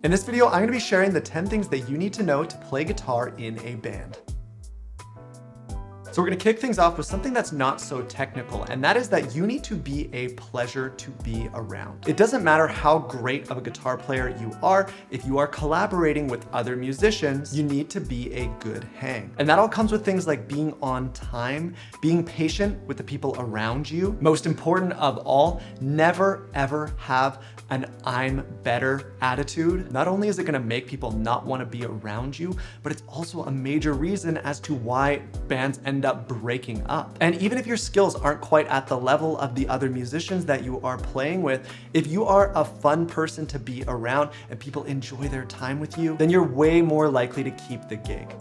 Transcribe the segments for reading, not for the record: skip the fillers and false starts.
In this video, I'm going to be sharing the 10 things that you need to know to play guitar in a band. So we're going to kick things off with something that's not so technical, and that is that you need to be a pleasure to be around. It doesn't matter how great of a guitar player you are, if you are collaborating with other musicians, you need to be a good hang. And that all comes with things like being on time, being patient with the people around you. Most important of all, never ever have an I'm better attitude. Not only is it gonna make people not wanna be around you, but it's also a major reason as to why bands end up breaking up. And even if your skills aren't quite at the level of the other musicians that you are playing with, if you are a fun person to be around and people enjoy their time with you, then you're way more likely to keep the gig.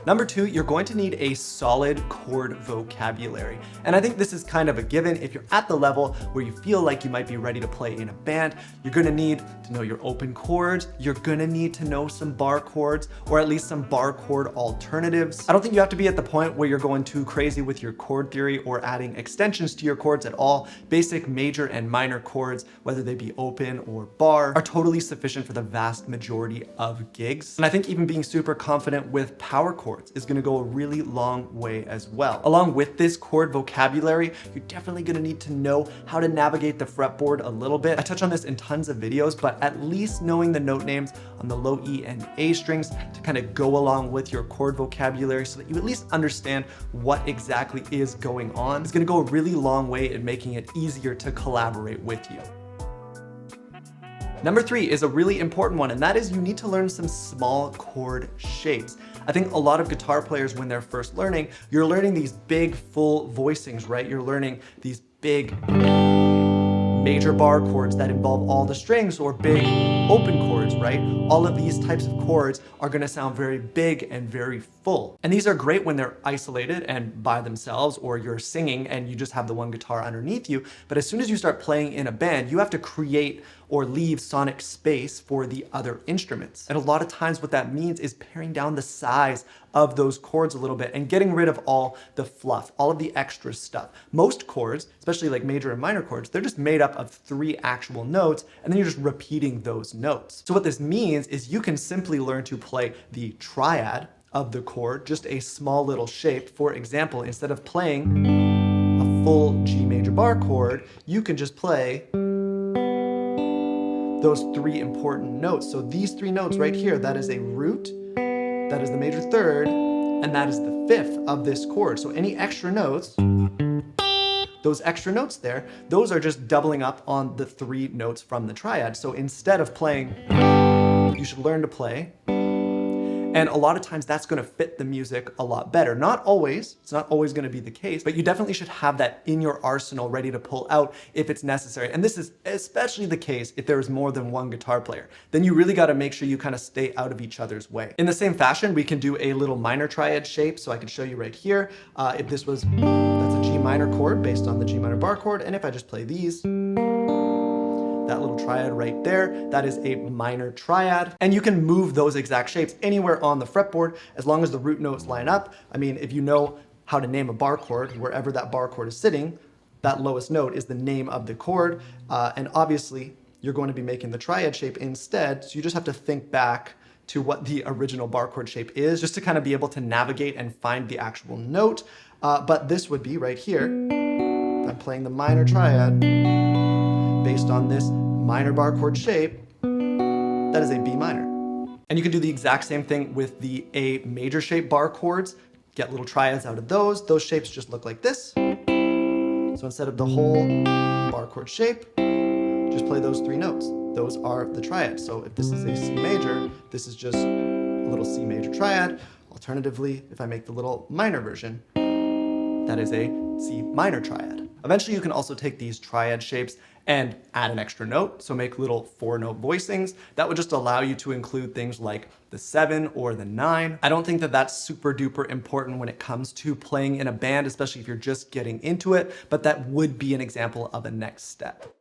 Number 2, you're going to need a solid chord vocabulary. And I think this is kind of a given. If you're at the level where you feel like you might be ready to play in a band, you're gonna need to know your open chords, you're gonna need to know some bar chords, or at least some bar chord alternatives. I don't think you have to be at the point where you're going too crazy with your chord theory or adding extensions to your chords at all. Basic major and minor chords, whether they be open or bar, are totally sufficient for the vast majority of gigs. And I think even being super confident with power chords is going to go a really long way as well. Along with this chord vocabulary, you're definitely going to need to know how to navigate the fretboard a little bit. I touch on this in tons of videos, but at least knowing the note names on the low E and A strings to kind of go along with your chord vocabulary so that you at least understand what exactly is going on is going to go a really long way in making it easier to collaborate with you. Number 3 is a really important one, and that is you need to learn some small chord shapes. I think a lot of guitar players, when they're first learning, you're learning these big full voicings, right? You're learning these big major bar chords that involve all the strings, or big open chords, right? All of these types of chords are gonna sound very big and very full. And these are great when they're isolated and by themselves, or you're singing and you just have the one guitar underneath you. But as soon as you start playing in a band, you have to create or leave sonic space for the other instruments. And a lot of times what that means is paring down the size of those chords a little bit and getting rid of all the fluff, all of the extra stuff. Most chords, especially like major and minor chords, they're just made up of 3 actual notes, and then you're just repeating those notes. So what this means is you can simply learn to play the triad of the chord, just a small little shape. For example, instead of playing a full G major bar chord, you can just play those 3 important notes. So these 3 notes right here, that is a root, that is the major third, and that is the 5th of this chord. So any extra notes, those extra notes there, those are just doubling up on the 3 notes from the triad. So instead of playing, you should learn to play. And a lot of times that's gonna fit the music a lot better. Not always, it's not always gonna be the case, but you definitely should have that in your arsenal ready to pull out if it's necessary. And this is especially the case if there's more than one guitar player. Then you really gotta make sure you kind of stay out of each other's way. In the same fashion, we can do a little minor triad shape. So I can show you right here. If this was, that's a G minor chord based on the G minor bar chord. And if I just play these, that little triad right there, that is a minor triad. And you can move those exact shapes anywhere on the fretboard as long as the root notes line up. I mean, if you know how to name a bar chord, wherever that bar chord is sitting, that lowest note is the name of the chord. And obviously, you're going to be making the triad shape instead, so you just have to think back to what the original bar chord shape is, just to kind of be able to navigate and find the actual note. But this would be right here. I'm playing the minor triad based on this minor bar chord shape. That is a B minor. And you can do the exact same thing with the A major shape bar chords. Get little triads out of those. Those shapes just look like this. So instead of the whole bar chord shape, just play those 3 notes. Those are the triads. So if this is a C major, this is just a little C major triad. Alternatively, if I make the little minor version, that is a C minor triad. Eventually, you can also take these triad shapes and add an extra note, so make little 4-note voicings. That would just allow you to include things like the 7 or the 9. I don't think that that's super duper important when it comes to playing in a band, especially if you're just getting into it, but that would be an example of a next step.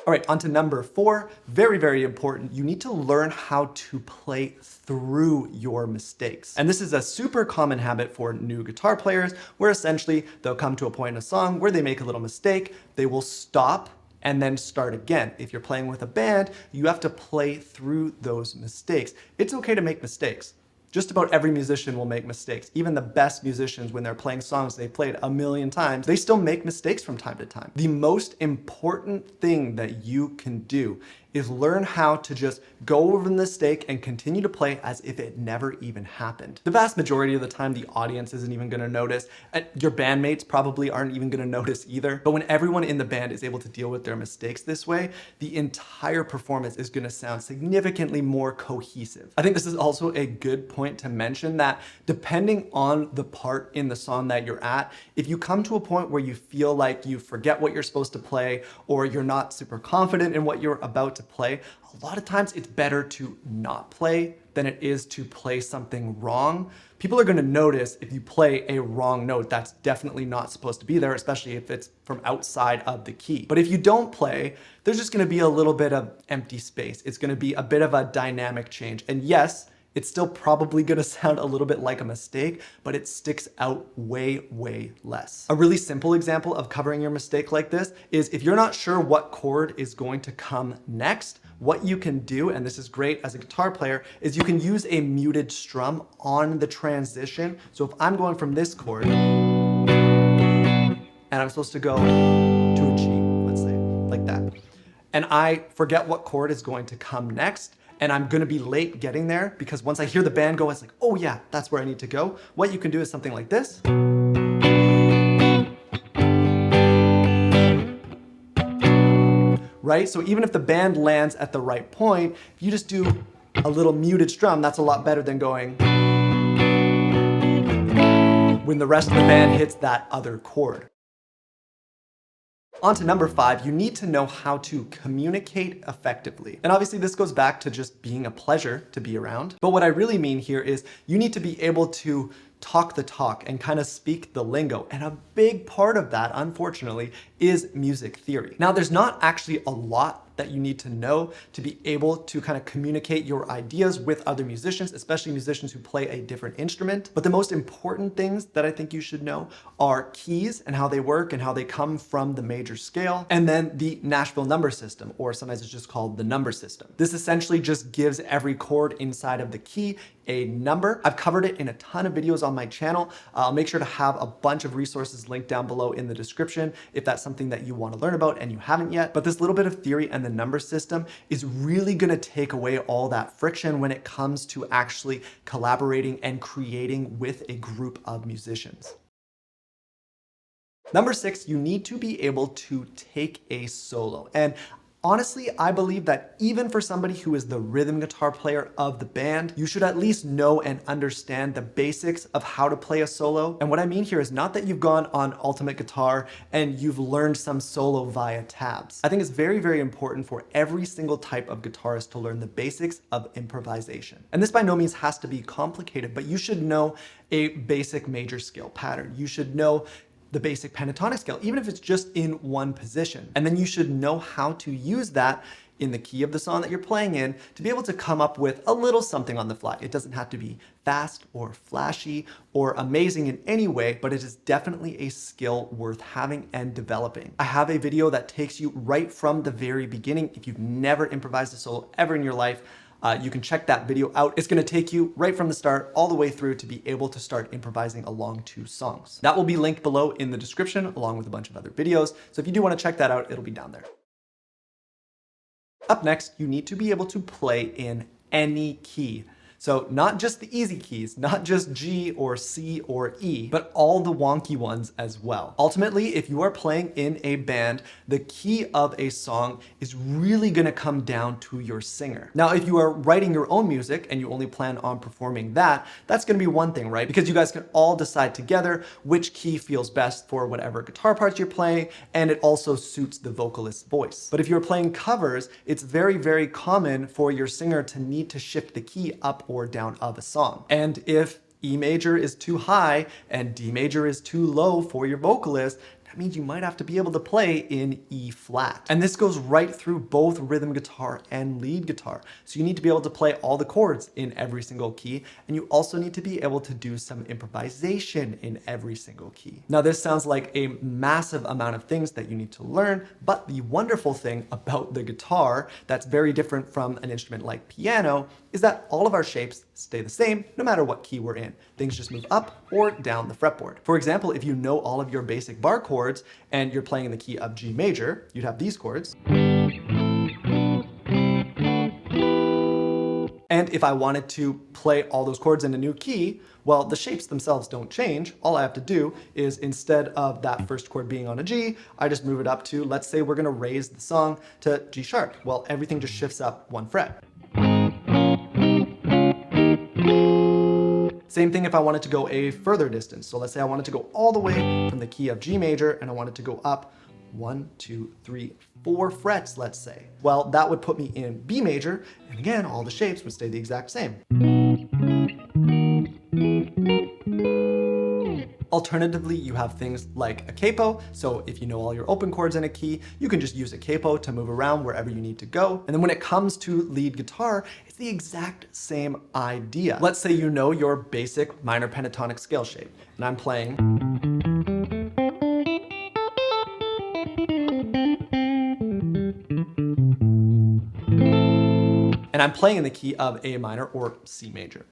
All right, on to number 4, very, very important. You need to learn how to play through your mistakes. And this is a super common habit for new guitar players, where essentially they'll come to a point in a song where they make a little mistake, they will stop and then start again. If you're playing with a band, you have to play through those mistakes. It's okay to make mistakes. Just about every musician will make mistakes. Even the best musicians, when they're playing songs they've played a million times, they still make mistakes from time to time. The most important thing that you can do is learn how to just go over the mistake and continue to play as if it never even happened. The vast majority of the time, the audience isn't even gonna notice. Your bandmates probably aren't even gonna notice either. But when everyone in the band is able to deal with their mistakes this way, the entire performance is gonna sound significantly more cohesive. I think this is also a good point to mention that depending on the part in the song that you're at, if you come to a point where you feel like you forget what you're supposed to play, or you're not super confident in what you're about to play, a lot of times it's better to not play than it is to play something wrong. People are going to notice if you play a wrong note that's definitely not supposed to be there, especially if it's from outside of the key. But if you don't play, there's just going to be a little bit of empty space. It's going to be a bit of a dynamic change. And yes, it's still probably gonna sound a little bit like a mistake, but it sticks out way, way less. A really simple example of covering your mistake like this is if you're not sure what chord is going to come next, what you can do, and this is great as a guitar player, is you can use a muted strum on the transition. So if I'm going from this chord, and I'm supposed to go to a G, let's say, like that, and I forget what chord is going to come next, and I'm gonna be late getting there because once I hear the band go, it's like, oh yeah, that's where I need to go. What you can do is something like this. Right? So even if the band lands at the right point, if you just do a little muted strum, that's a lot better than going when the rest of the band hits that other chord. On to number 5, you need to know how to communicate effectively. And obviously this goes back to just being a pleasure to be around. But what I really mean here is you need to be able to talk the talk and kind of speak the lingo. And a big part of that, unfortunately, is music theory. Now, there's not actually a lot that you need to know to be able to kind of communicate your ideas with other musicians, especially musicians who play a different instrument. But the most important things that I think you should know are keys and how they work and how they come from the major scale, and then the Nashville number system, or sometimes it's just called the number system. This essentially just gives every chord inside of the key a number. I've covered it in a ton of videos on my channel. I'll make sure to have a bunch of resources linked down below in the description if that's something that you want to learn about and you haven't yet. But this little bit of theory and the number system is really going to take away all that friction when it comes to actually collaborating and creating with a group of musicians. Number 6, you need to be able to take a solo. And honestly, I believe that even for somebody who is the rhythm guitar player of the band, you should at least know and understand the basics of how to play a solo. And what I mean here is not that you've gone on Ultimate Guitar and you've learned some solo via tabs. I think it's very, very important for every single type of guitarist to learn the basics of improvisation. And this by no means has to be complicated, but you should know a basic major scale pattern. You should know the basic pentatonic scale, even if it's just in one position. And then you should know how to use that in the key of the song that you're playing in to be able to come up with a little something on the fly. It doesn't have to be fast or flashy or amazing in any way, but it is definitely a skill worth having and developing. I have a video that takes you right from the very beginning. If you've never improvised a solo ever in your life, you can check that video out. It's gonna take you right from the start all the way through to be able to start improvising along 2 songs. That will be linked below in the description along with a bunch of other videos. So if you do wanna check that out, it'll be down there. Up next, you need to be able to play in any key. So not just the easy keys, not just G or C or E, but all the wonky ones as well. Ultimately, if you are playing in a band, the key of a song is really gonna come down to your singer. Now, if you are writing your own music and you only plan on performing that, that's gonna be one thing, right? Because you guys can all decide together which key feels best for whatever guitar parts you're playing, and it also suits the vocalist's voice. But if you're playing covers, it's very, very common for your singer to need to shift the key up or down of a song. And if E major is too high and D major is too low for your vocalist, that means you might have to be able to play in E flat. And this goes right through both rhythm guitar and lead guitar. So you need to be able to play all the chords in every single key, and you also need to be able to do some improvisation in every single key. Now this sounds like a massive amount of things that you need to learn, but the wonderful thing about the guitar that's very different from an instrument like piano is that all of our shapes stay the same no matter what key we're in. Things just move up or down the fretboard. For example, if you know all of your basic bar chords and you're playing in the key of G major, you'd have these chords. And if I wanted to play all those chords in a new key, well, the shapes themselves don't change. All I have to do is, instead of that first chord being on a G, I just move it up to, let's say we're gonna raise the song to G sharp. Well, everything just shifts up one fret. Same thing if I wanted to go a further distance. So let's say I wanted to go all the way from the key of G major and I wanted to go up 1, 2, 3, 4 frets, let's say. Well, that would put me in B major, and again, all the shapes would stay the exact same. Alternatively, you have things like a capo. So if you know all your open chords in a key, you can just use a capo to move around wherever you need to go. And then when it comes to lead guitar, it's the exact same idea. Let's say you know your basic minor pentatonic scale shape, and I'm playing. And I'm playing in the key of A minor or C major.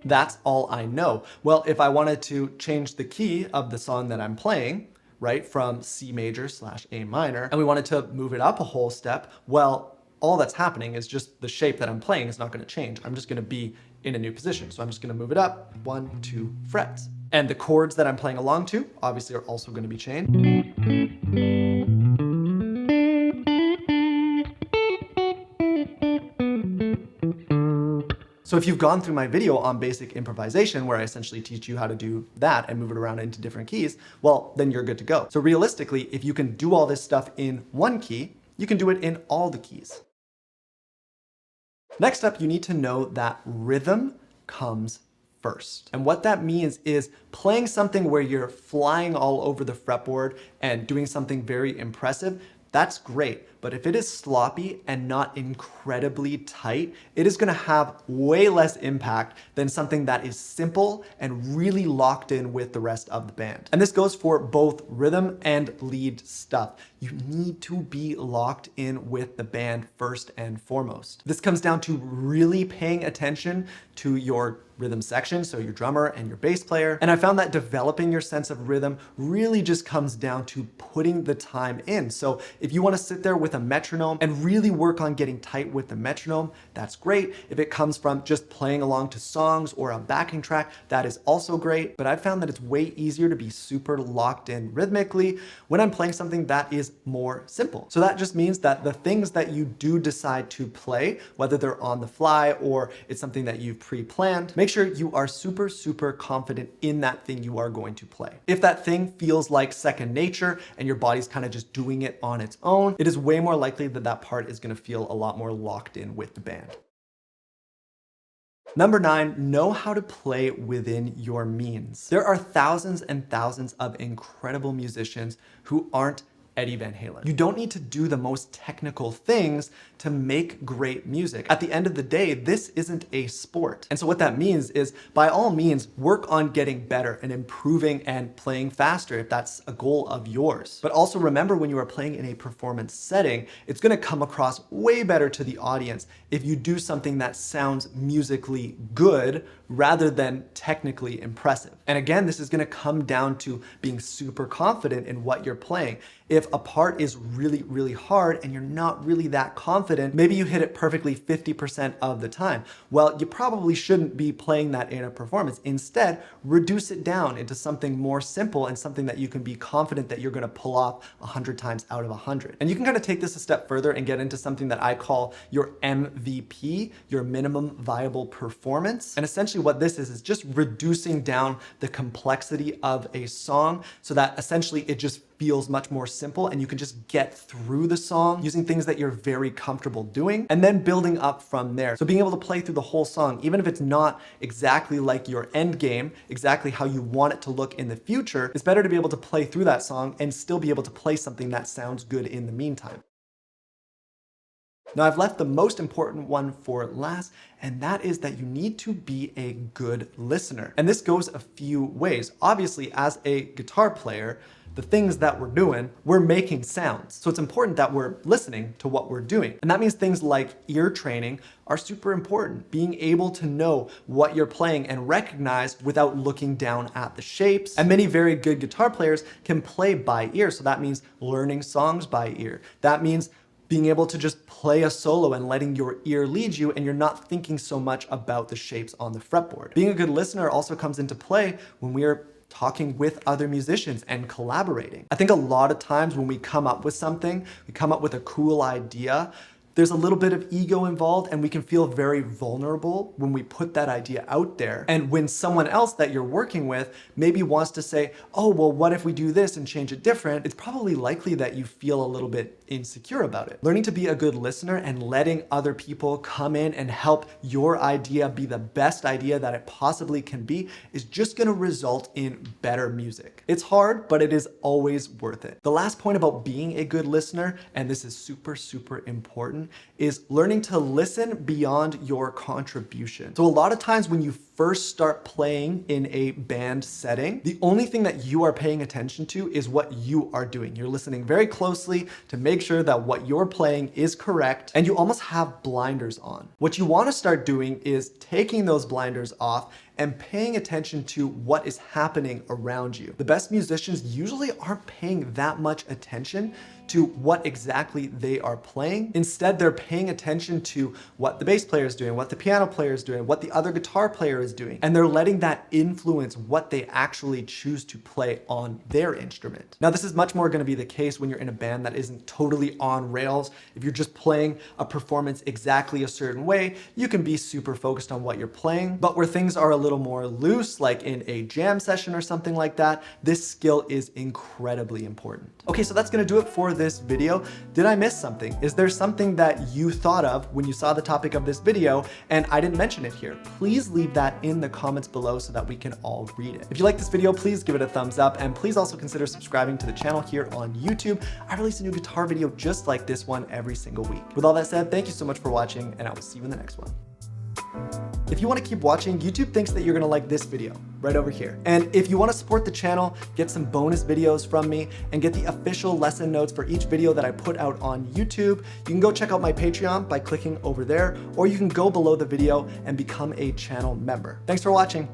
That's all I know. Well, if I wanted to change the key of the song that I'm playing, right, from C major / A minor, and we wanted to move it up a whole step, well, all that's happening is just the shape that I'm playing is not going to change. I'm just going to be in a new position. So I'm just going to move it up 1, 2 frets. And the chords that I'm playing along to obviously are also going to be changed. So if you've gone through my video on basic improvisation, where I essentially teach you how to do that and move it around into different keys, well, then you're good to go. So realistically, if you can do all this stuff in one key, you can do it in all the keys. Next up, you need to know that rhythm comes first. And what that means is playing something where you're flying all over the fretboard and doing something very impressive, that's great. But if it is sloppy and not incredibly tight, it is gonna have way less impact than something that is simple and really locked in with the rest of the band. And this goes for both rhythm and lead stuff. You need to be locked in with the band first and foremost. This comes down to really paying attention to your rhythm section, so your drummer and your bass player. And I found that developing your sense of rhythm really just comes down to putting the time in. So if you want to sit there with a metronome and really work on getting tight with the metronome, that's great. If it comes from just playing along to songs or a backing track, that is also great. But I've found that it's way easier to be super locked in rhythmically when I'm playing something that is more simple. So that just means that the things that you do decide to play, whether they're on the fly or it's something that you've pre-planned, make sure you are super confident in that thing you are going to play. If that thing feels like second nature and your body's kind of just doing it on its own, it is way more likely that that part is going to feel a lot more locked in with the band. Number 9, know how to play within your means. There are thousands and thousands of incredible musicians who aren't Eddie Van Halen. You don't need to do the most technical things to make great music. At the end of the day, this isn't a sport. And so what that means is, by all means, work on getting better and improving and playing faster if that's a goal of yours. But also remember, when you are playing in a performance setting, it's gonna come across way better to the audience if you do something that sounds musically good rather than technically impressive. And again, this is gonna come down to being super confident in what you're playing. If a part is really hard and you're not really that confident, maybe you hit it perfectly 50% of the time. Well, you probably shouldn't be playing that in a performance. Instead, reduce it down into something more simple and something that you can be confident that you're gonna pull off 100 times out of 100. And you can kind of take this a step further and get into something that I call your MVP, your minimum viable performance. And essentially what this is just reducing down the complexity of a song so that essentially it just feels much more simple and you can just get through the song using things that you're very comfortable doing and then building up from there. So being able to play through the whole song, even if it's not exactly like your end game, exactly how you want it to look in the future, it's better to be able to play through that song and still be able to play something that sounds good in the meantime. Now I've left the most important one for last, and that is that you need to be a good listener. And this goes a few ways. Obviously, as a guitar player, the things that we're doing, we're making sounds. So it's important that we're listening to what we're doing. And that means things like ear training are super important. Being able to know what you're playing and recognize without looking down at the shapes. And many very good guitar players can play by ear. So that means learning songs by ear. That means being able to just play a solo and letting your ear lead you, and you're not thinking so much about the shapes on the fretboard. Being a good listener also comes into play when we are talking with other musicians and collaborating. I think a lot of times when we come up with something, we come up with a cool idea, there's a little bit of ego involved and we can feel very vulnerable when we put that idea out there. And when someone else that you're working with maybe wants to say, oh, well, what if we do this and change it different? It's probably likely that you feel a little bit insecure about it. Learning to be a good listener and letting other people come in and help your idea be the best idea that it possibly can be is just gonna result in better music. It's hard, but it is always worth it. The last point about being a good listener, and this is super, super important, is learning to listen beyond your contribution. So a lot of times when you first start playing in a band setting, the only thing that you are paying attention to is what you are doing. You're listening very closely to make sure that what you're playing is correct, and you almost have blinders on. What you want to start doing is taking those blinders off and paying attention to what is happening around you. The best musicians usually aren't paying that much attention to what exactly they are playing. Instead, they're paying attention to what the bass player is doing, what the piano player is doing, what the other guitar player is doing, and they're letting that influence what they actually choose to play on their instrument. Now, this is much more gonna be the case when you're in a band that isn't totally on rails. If you're just playing a performance exactly a certain way, you can be super focused on what you're playing. But where things are a little more loose, like in a jam session or something like that, this skill is incredibly important. Okay, so that's gonna do it for this video. Did I miss something? Is there something that you thought of when you saw the topic of this video and I didn't mention it here? Please leave that in the comments below so that we can all read it. If you like this video, please give it a thumbs up, and please also consider subscribing to the channel here on YouTube. I release a new guitar video just like this one every single week. With all that said, thank you so much for watching, and I will see you in the next one. If you want to keep watching, YouTube thinks that you're going to like this video right over here. And if you want to support the channel, get some bonus videos from me, and get the official lesson notes for each video that I put out on YouTube, you can go check out my Patreon by clicking over there, or you can go below the video and become a channel member. Thanks for watching.